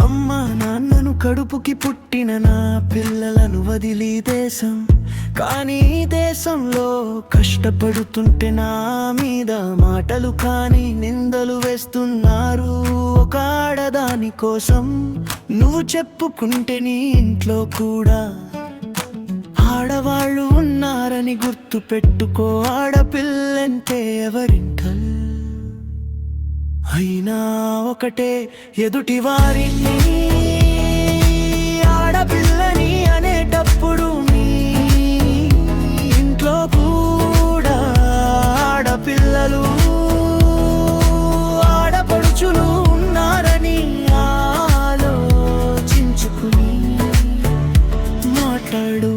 అమ్మా నాన్నను కడుపుకి పుట్టిన నా పిల్లలను వదిలి దేశం, కానీ దేశంలో కష్టపడుతుంటే నా మీద మాటలు కానీ నిందలు వేస్తున్నారు. ఒక ఆడదాని కోసం నువ్వు చెప్పుకుంటే నీ ఇంట్లో కూడా ఆడవాళ్ళు ఉన్నారని గుర్తు పెట్టుకో. ఆడపిల్లంటే ఎవరింట అయినా ఒకటే, ఎదుటి వారిని ఆడపిల్లని అనేటప్పుడు మీ ఇంట్లో కూడా ఆడపిల్లలు ఆడపడుచులు ఉన్నారని ఆలోచించుకుని మాట్లాడు.